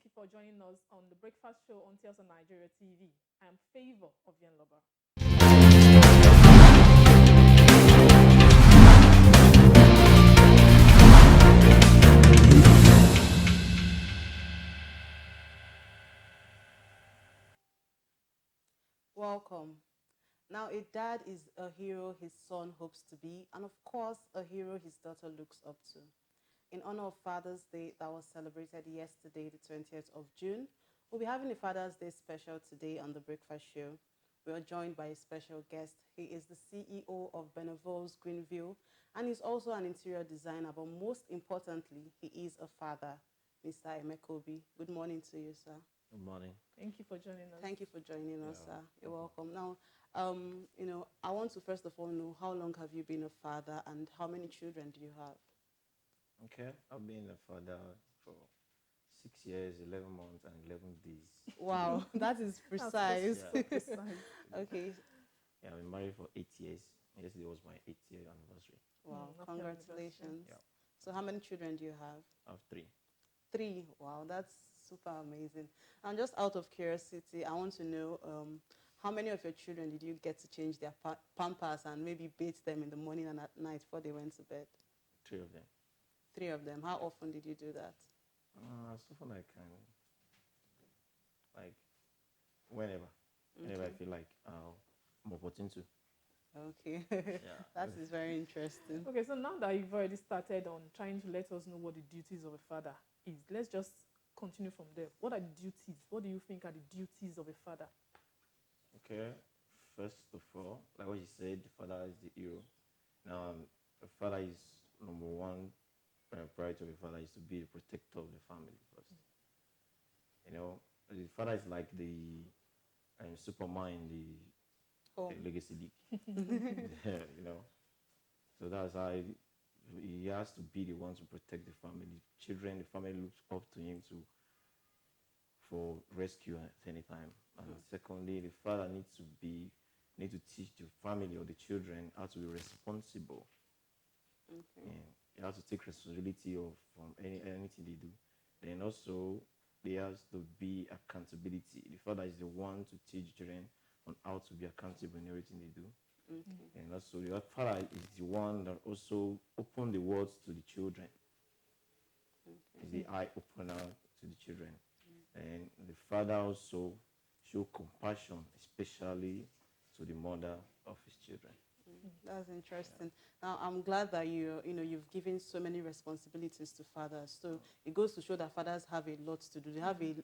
Thank you for joining us on the Breakfast Show on Tales on Nigeria TV. I am Favor of Yenloba. Welcome. Now, a dad is a hero his son hopes to be, and of course, a hero his daughter looks up to. In honor of Father's Day that was celebrated yesterday, the 20th of June, we'll be having a Father's Day special today on the Breakfast Show. We are joined by a special guest. He is the CEO of Benevol's Greenville, and he's also an interior designer, but most importantly, he is a father, Mr. Emekobi. Good morning to you, sir. Good morning. Thank you for joining us. Thank you for joining us, sir. You're welcome. Now, I want to first of all know, how long have you been a father and how many children do you have? Okay, I've been a father for 6 years, 11 months, and 11 days. Wow, that is precise. So precise. Okay. Yeah, I've been married for 8 years. Yesterday was my 8th-year anniversary. Wow, Happy congratulations. Yeah. So how many children do you have? I have 3. 3. Wow, that's super amazing. And just out of curiosity, I want to know how many of your children did you get to change their pampers and maybe bathe them in the morning and at night before they went to bed? 3 of them. 3 of them. How often did you do that? As often I can. Like, whenever. Whenever I feel like I'm opportune to. Okay. Yeah. That is very interesting. Okay, so now that you've already started on trying to let us know what the duties of a father is, let's just continue from there. What are the duties? What do you think are the duties of a father? Okay. First of all, like what you said, the father is the hero. Now, a father is number one priority of a father is to be the protector of the family first. You know, the father is like the Superman in Oh. the Legacy League. You know, so that's how he has to be the one to protect the family. Children, the family looks up to him to for rescue at any time. And secondly, the father needs to teach the family or the children how to be responsible. Okay. And they have to take responsibility of from anything they do. Then also there has to be accountability. The father is the one to teach children on how to be accountable in everything they do. Okay. And also the father is the one that also open the words to the children. Is the eye opener to the children. And the father also show compassion, especially to the mother of his children. That's interesting. Now, I'm glad that you've given so many responsibilities to fathers. So it goes to show that fathers have a lot to do. They have a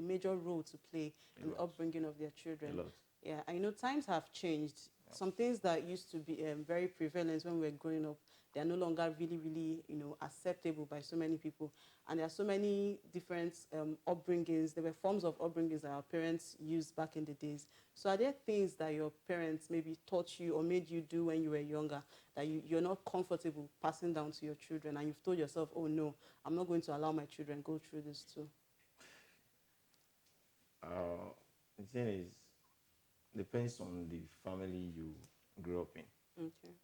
major role to play in the upbringing of their children. A lot. Yeah, I know times have changed. Some things that used to be very prevalent when we were growing up, they are no longer really, acceptable by so many people. And there are so many different upbringings. There were forms of upbringings that our parents used back in the days. So are there things that your parents maybe taught you or made you do when you were younger that you're not comfortable passing down to your children, and you've told yourself, oh no, I'm not going to allow my children go through this too? The thing is, depends on the family you grew up in. Okay.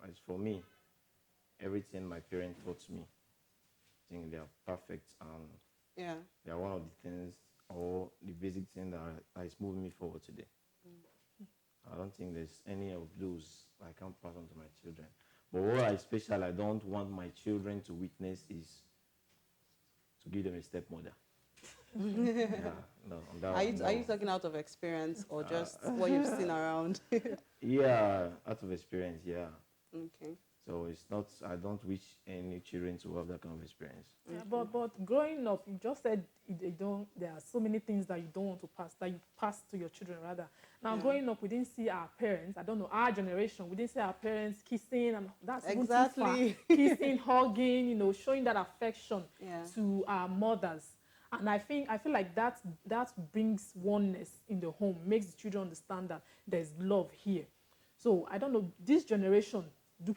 As for me, everything my parents taught me, I think they are perfect, and Yeah. they are one of the things or the basic thing that is moving me forward today. I don't think there's any of those I can pass on to my children. But what I don't want my children to witness is to give them a stepmother. Yeah, no, on that Are one, you, no. are you talking out of experience or just what you've seen around? Yeah, out of experience, yeah. Okay. So it's not, I don't wish any children to have that kind of experience. Yeah, but growing up, you just said there are so many things that you don't want to pass, that you pass to your children rather. Now, growing up, we didn't see our parents, I don't know, our generation, we didn't see our parents kissing, and that's even too far. Exactly. Kissing, hugging, showing that affection Yeah. to our mothers. And I feel like that brings oneness in the home, makes the children understand that there's love here. So I don't know, this generation, do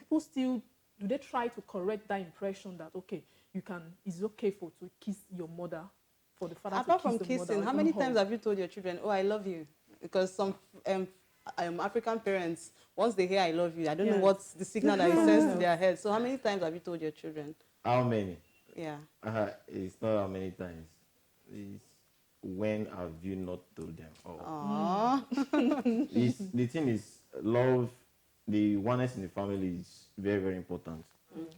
they try to correct that impression that, okay, it's okay to kiss your mother, for the father Apart to kiss from the mother? kissing, how many times have you told your children, oh, I love you? Because some African parents, once they hear I love you, I don't know what's the signal that it sends to their head. So how many times have you told your children? How many? Yeah. It's not how many times. is when have you not told them? Aww. The thing is, love, the oneness in the family is very, very important.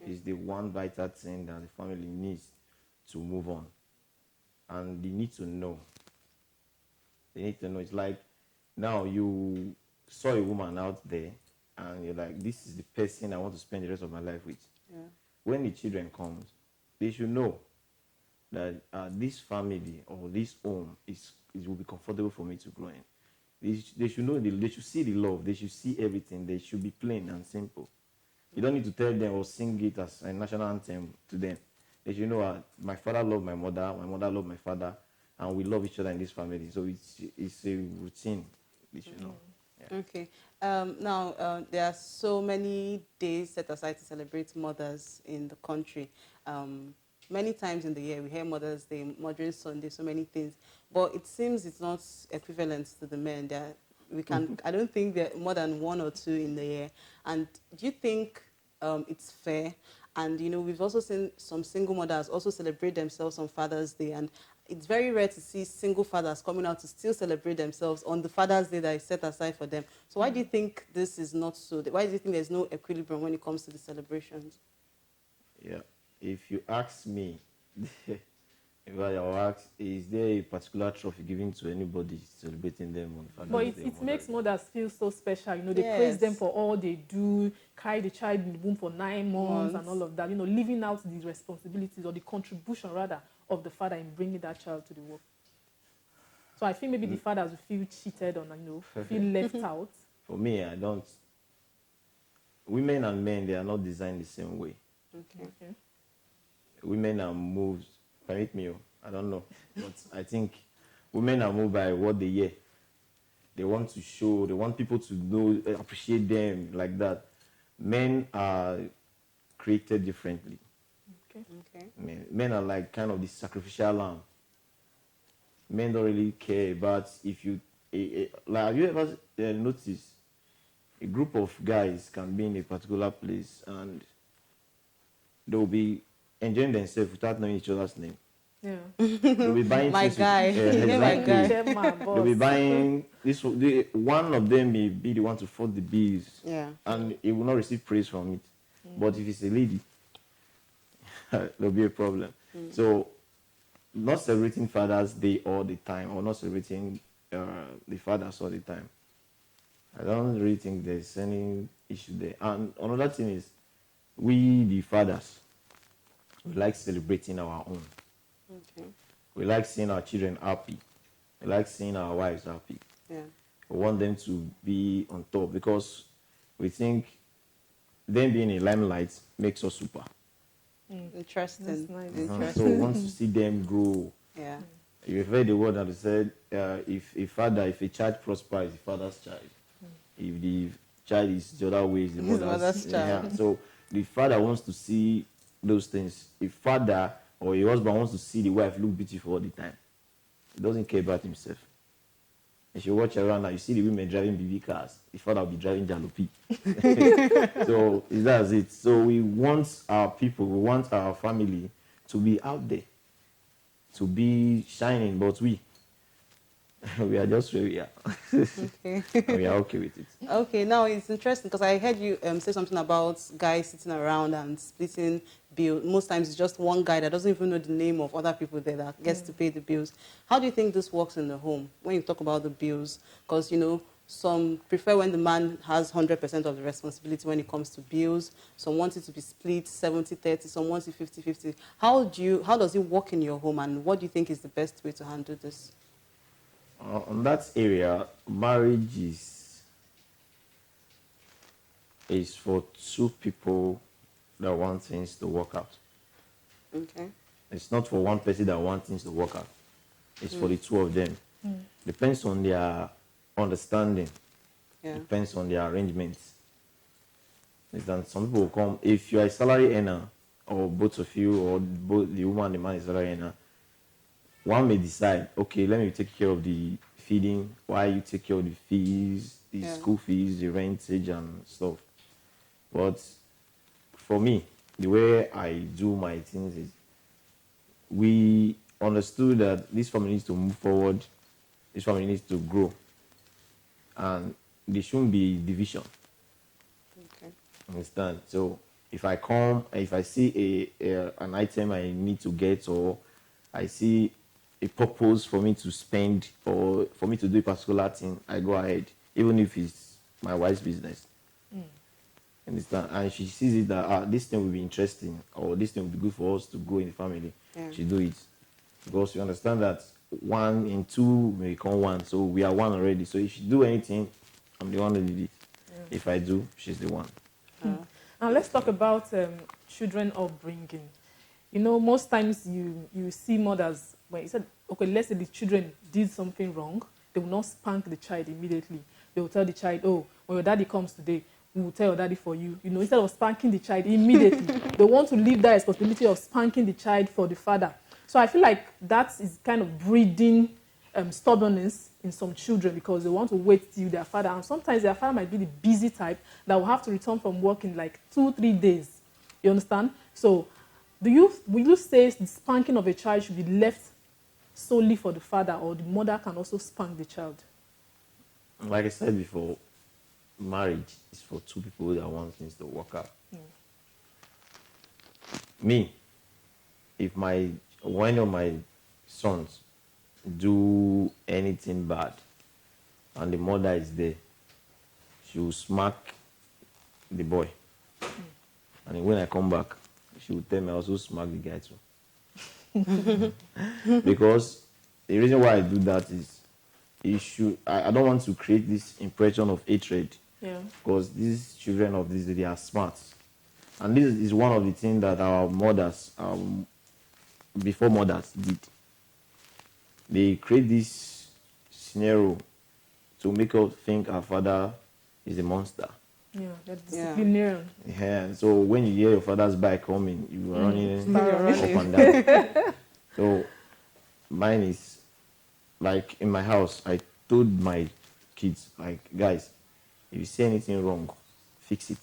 It's the one vital thing that the family needs to move on. And they need to know. They need to know. It's like now you saw a woman out there and you're like, this is the person I want to spend the rest of my life with. Yeah. When the children comes, they should know that this family or this home will be comfortable for me to grow in. They should know, they should see the love, they should see everything, they should be plain and simple. You don't need to tell them or sing it as a national anthem to them. They should know my father loved my mother loved my father, and we love each other in this family. So it's a routine, they should know. Yeah. Okay. Now, there are so many days set aside to celebrate mothers in the country. Many times in the year, we hear Mother's Day, Mother's Sunday, so many things. But it seems it's not equivalent to the men. I don't think there are more than one or two in the year. And do you think it's fair? And, you know, we've also seen some single mothers also celebrate themselves on Father's Day. And it's very rare to see single fathers coming out to still celebrate themselves on the Father's Day that is set aside for them. So why do you think this is not so? Why do you think there's no equilibrium when it comes to the celebrations? Yeah. If you ask me, if I will ask, is there a particular trophy given to anybody celebrating them on Father's But Day? it makes mothers feel so special. You know, they praise them Yes. for all they do, carry the child in the womb for 9 months and all of that. You know, living out the responsibilities or the contribution, rather, of the father in bringing that child to the world. So I think maybe the fathers will feel cheated on, you know, feel left out. For me, I don't. Women and men, they are not designed the same way. Okay. Okay. Women are moved, permit me, I don't know, but I think women are moved by what they hear. They want to show, they want people to know, appreciate them like that. Men are created differently. Okay. Okay. Men are like kind of the sacrificial lamb. Men don't really care about if you, like, have you ever noticed a group of guys can be in a particular place and they'll be enjoying themselves without knowing each other's name. Yeah. They'll be buying My things guy. with, My exactly. guy. Chairman, They'll be boss. buying this. One of them may be the one to foot the bills, Yeah. and he will not receive praise from it. But if it's a lady, there'll be a problem. So, not celebrating Father's Day all the time, or not celebrating the fathers all the time, I don't really think there's any issue there. And another thing is, we the fathers, we like celebrating our own. Okay. We like seeing our children happy. We like seeing our wives happy. Yeah. We want them to be on top because we think them being in limelight makes us super. Interesting. That's nice. So Interesting. we want to see them grow. Yeah. You've heard the word that they said, if a child prospers, the father's child. If the child is the other way, it's the His mother's, mother's child. Yeah. So the father wants to see those things. A father or a husband wants to see the wife look beautiful all the time. He doesn't care about himself. If you watch around now, you see the women driving BB cars. The father will be driving jalopy. So that's it. So we want our people, we want our family to be out there, to be shining, but we are just where we are. Okay. And we are okay with it. Okay, now it's interesting because I heard you say something about guys sitting around and splitting bills. Most times it's just one guy that doesn't even know the name of other people there that gets to pay the bills. How do you think this works in the home when you talk about the bills? Because, you know, some prefer when the man has 100% of the responsibility when it comes to bills. Some want it to be split 70-30, some want it 50-50. How does it work in your home, and what do you think is the best way to handle this? On that area, marriage is for two people that want things to work out. Okay. It's not for one person that wants things to work out. It's for the two of them. Depends on their understanding. Yeah. Depends on their arrangements. Is that some people will come, if you are a salary earner, or both of you, or both the woman and the man is salary earner, one may decide, okay, let me take care of the feeding, while you take care of the fees, the school fees, the rentage and stuff. But for me, the way I do my things is, understood that this family needs to move forward, this family needs to grow, and there shouldn't be division. Okay. Understand? So if I come, if I see an item I need to get, or I see a purpose for me to spend, or for me to do a particular thing, I go ahead, even if it's my wife's business. Understand? And she sees it that this thing will be interesting, or this thing will be good for us to grow in the family. Yeah. She do it because you understand that 1 and 2 may become 1, so we are 1 already. So if she do anything, I'm the one that did it. If I do, she's the one. Now let's talk about children upbringing. You know, most times you see mothers, when you said, okay, let's say the children did something wrong, they will not spank the child immediately. They will tell the child, oh, when your daddy comes today, we will tell your daddy for you. You know, instead of spanking the child immediately, they want to leave that responsibility of spanking the child for the father. So I feel like that is kind of breeding stubbornness in some children, because they want to wait till their father, and sometimes their father might be the busy type that will have to return from work in like 2-3 days. You understand? So will you say the spanking of a child should be left solely for the father, or the mother can also spank the child? Like I said before, marriage is for two people that want things to work out. Me, if one of my sons do anything bad and the mother is there, she will smack the boy. And when I come back, she will tell me I also smack the guy too. Because the reason why I do that is I don't want to create this impression of hatred. Yeah. Because these children of this day, they are smart. And this is one of the things that our mothers, before mothers, did. They create this scenario to make us think our father is a monster. Yeah, they're disciplinarian. Yeah. So when you hear your father's bike coming, you are running up and down. So mine is like in my house, I told my kids, like, guys, if you see anything wrong, fix it.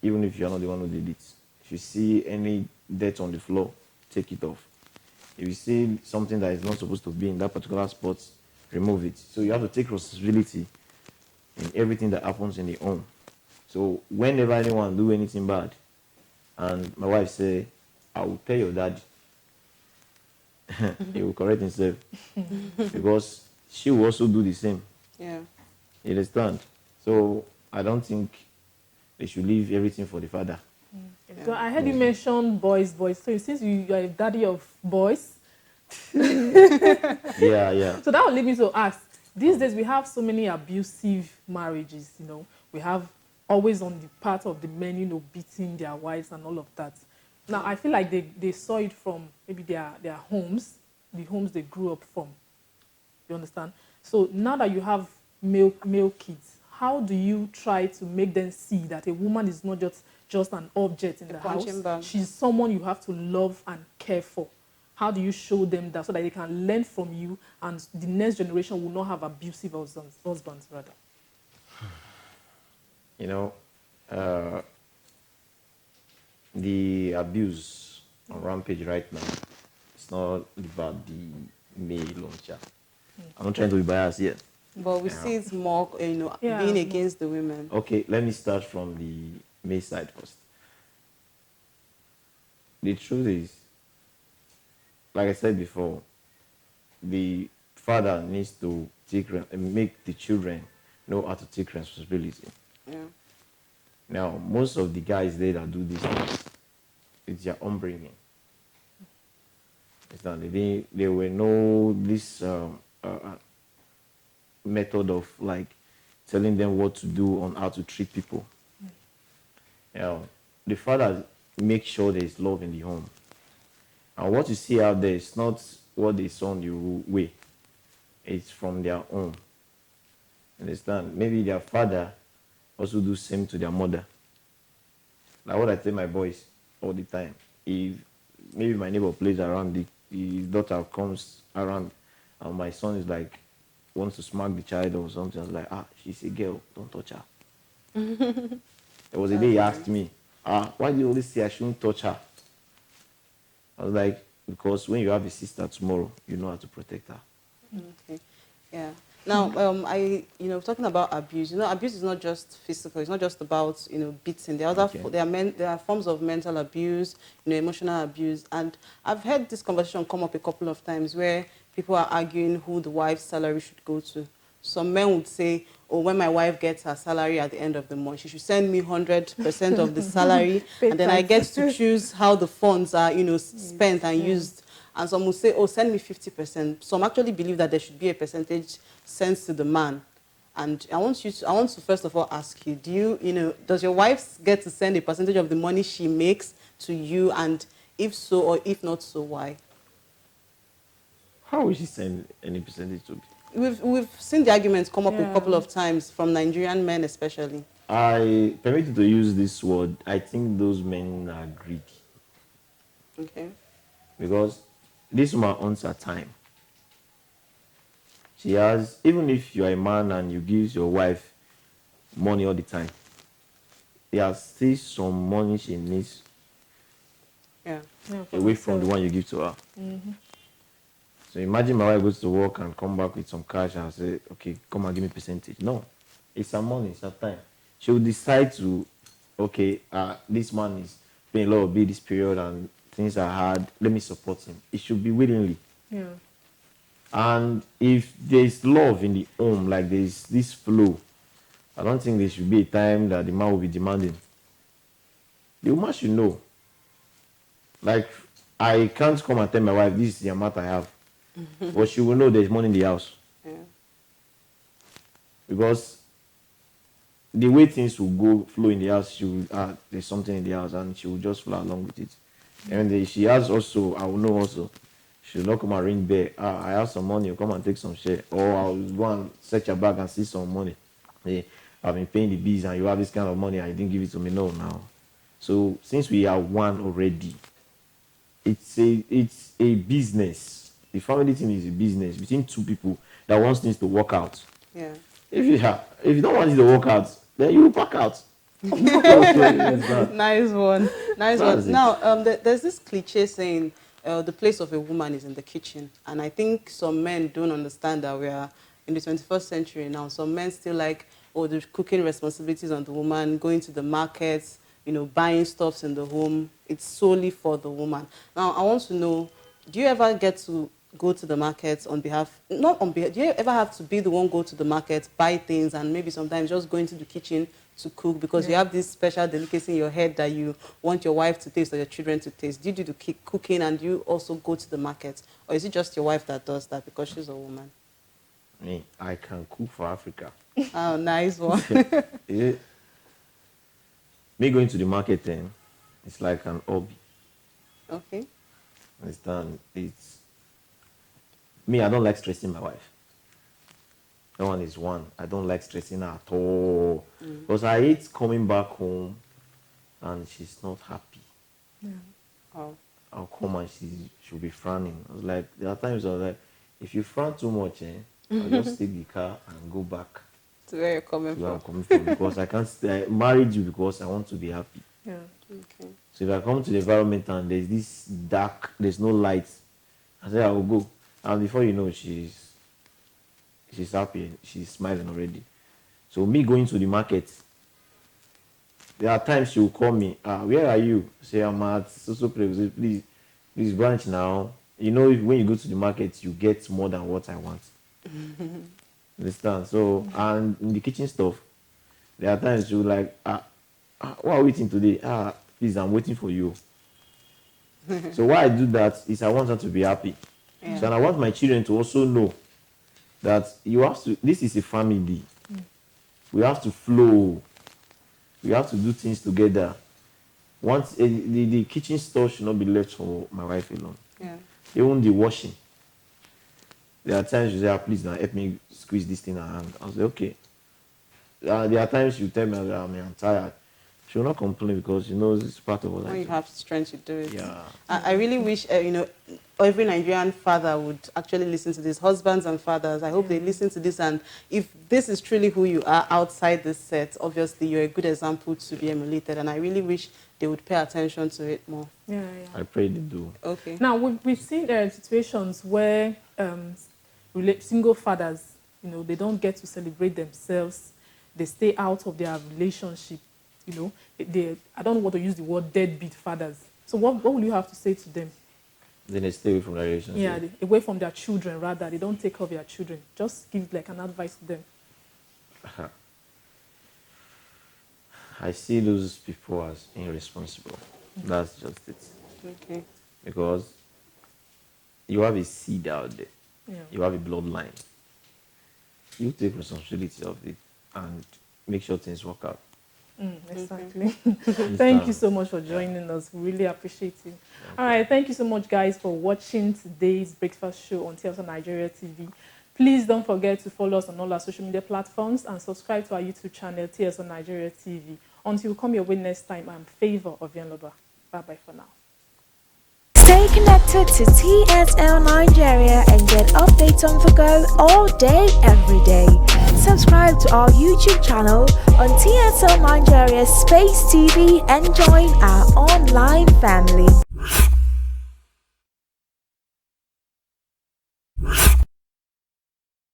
Even if you're not the one who did it. If you see any dirt on the floor, take it off. If you see something that is not supposed to be in that particular spot, remove it. So you have to take responsibility in everything that happens in the home. So whenever anyone do anything bad, and my wife say, I will tell your dad, he will correct himself. Because she will also do the same. Yeah. You understand? So I don't think they should leave everything for the father. So I heard you mention boys. So since you are a daddy of boys, Yeah. so that will lead me to ask. These days we have so many abusive marriages. You know, we have always on the part of the men, you know, beating their wives and all of that. Now I feel like they saw it from maybe their homes, the homes they grew up from. You understand? So now that you have male kids, how do you try to make them see that a woman is not just an object in the house? She's someone you have to love and care for. How do you show them that so that they can learn from you, and the next generation will not have abusive husbands rather? You know, the abuse on rampage right now, it's not about the male launcher. I'm not trying to be biased yet. But we see it's more, being against the women. Okay, let me start from the male side first. The truth is, like I said before, the father needs to make the children know how to take responsibility. Yeah. Now, most of the guys there that do this things, it's their upbringing. It's not, they will know this method of like telling them what to do on how to treat people. You know, the father makes sure there is love in the home. And what you see out there is not what they saw on the way. It's from their own. Understand? Maybe their father also do same to their mother. Like what I tell my boys all the time. If maybe my neighbor plays around, his daughter comes around, and my son is like, wants to smack the child or something. I was like, she's a girl, don't touch her. There was a day he asked me, why do you always say I shouldn't touch her? I was like, because when you have a sister tomorrow, you know how to protect her. Okay. Yeah. Now, talking about abuse. Abuse is not just physical. It's not just about beating. There are Okay. there are forms of mental abuse, emotional abuse, and I've heard this conversation come up a couple of times where people are arguing who the wife's salary should go to. Some men would say, "Oh, when my wife gets her salary at the end of the month, she should send me 100% of the salary, Pay and then I tax. get to choose how the funds are, spent and Yeah. used." And some will say, "Oh, send me 50%." Some actually believe that there should be a percentage sent to the man. And I want to first of all ask you, does your wife get to send a percentage of the money she makes to you? And if so, or if not so, why? How will she send any percentage to me? We've seen the arguments come up a Yeah. couple of times from Nigerian men especially. I permit you to use this word. I think those men are greedy Okay. because this woman owns her time. She has, even if you are a man and you give your wife money all the time, there are still some money she needs Yeah. Yeah, away from the herself. one you give to her. Mm-hmm. So imagine my wife goes to work and come back with some cash and say, "Okay, come and give me percentage." No, it's her money, it's her time. She will decide to, okay, this man is paying a lot of bill this period and things are hard. Let me support him. It should be willingly. Yeah. And if there's love in the home, like there's this flow, I don't think there should be a time that the man will be demanding. The woman should know. Like, I can't come and tell my wife, this is the amount I have. But she will know there's money in the house. Yeah. Because the way things will go flow in the house, she will, there's something in the house, and she will just flow along with it. And she has also, I will know also, she will not come and ring bell. I have some money, come and take some share. Or I'll go and search your bag and see some money. Hey, I've been paying the bills and you have this kind of money and you didn't give it to me. No, now. So since we are one already, it's a business. The family thing is a business between two people that wants things to work out. Yeah. If you don't want it to work out, then you will pack out. So it's that. Nice one. Nice That's one. it. Now, there's this cliche saying, the place of a woman is in the kitchen. And I think some men don't understand that we are in the 21st century now. Some men still like, oh, the cooking responsibilities on the woman, going to the markets, buying stuffs in the home. It's solely for the woman. Now, I want to know, do you ever get to go to the markets on behalf, not on behalf, do you ever have to be the one go to the market, buy things, and maybe sometimes just go into the kitchen to cook because you have this special delicacy in your head that you want your wife to taste or your children to taste? Do you do the cooking and you also go to the market? Or is it just your wife that does that because she's a woman? Me, I can cook for Africa. Oh, nice one. Me going to the market then, it's like an hobby. Okay. Understand? It's me. I don't like stressing my wife. That one is one. I don't like stressing her at all because I hate coming back home and she's not happy. Yeah. Oh. I'll come and she'll be frowning. I was like, there are times I was like, if you frown too much, I'll just take the car and go back To where you're coming to where from. I'm coming from because I can't stay. I married you because I want to be happy. Yeah. Okay. So if I come to the environment and there's this dark, there's no light, I say I will go. And before you know, she's happy, she's smiling already. So me going to the market, there are times she will call me, where are you? Say I'm at so place. Please branch now. When you go to the market, you get more than what I want. Understand? So and in the kitchen stuff, there are times you like, what are we eating today? Please, I'm waiting for you. So why I do that is I want her to be happy. Yeah. So and I want my children to also know that this is a family. We have to flow. We have to do things together. Once the kitchen stuff should not be left for my wife alone. Yeah. Even the washing. There are times you say, please now help me squeeze this thing around. I was like, okay. There are times you tell me, I'm tired. She will not complain because it's part of what I When you do. have strength, you do it. Yeah. I really wish, every Nigerian father would actually listen to this. Husbands and fathers, I hope they listen to this. And if this is truly who you are outside this set, obviously you're a good example to be emulated. And I really wish they would pay attention to it more. Yeah. I pray they do. Okay. Now we've seen situations where single fathers, you know, they don't get to celebrate themselves. They stay out of their relationship. You know, I don't want to use the word deadbeat fathers. So what will you have to say to them? Then they stay away from the relationship. Yeah, away from their children rather. They don't take care of their children. Just give like an advice to them. I see those people as irresponsible. That's just it. Okay. Because you have a seed out there. Yeah. You have a bloodline. You take responsibility of it and make sure things work out. Exactly. Thank you so much for joining us. Really appreciate it. All right. Thank you so much, guys, for watching today's breakfast show on TLC Nigeria TV. Please don't forget to follow us on all our social media platforms and subscribe to our YouTube channel, TLC Nigeria TV. Until we come your way next time, I'm Favor of Yanloba. Bye-bye for now. Stay connected to TSL Nigeria and get updates on the go all day, every day. Subscribe to our YouTube channel on TSL Nigeria Space TV and join our online family.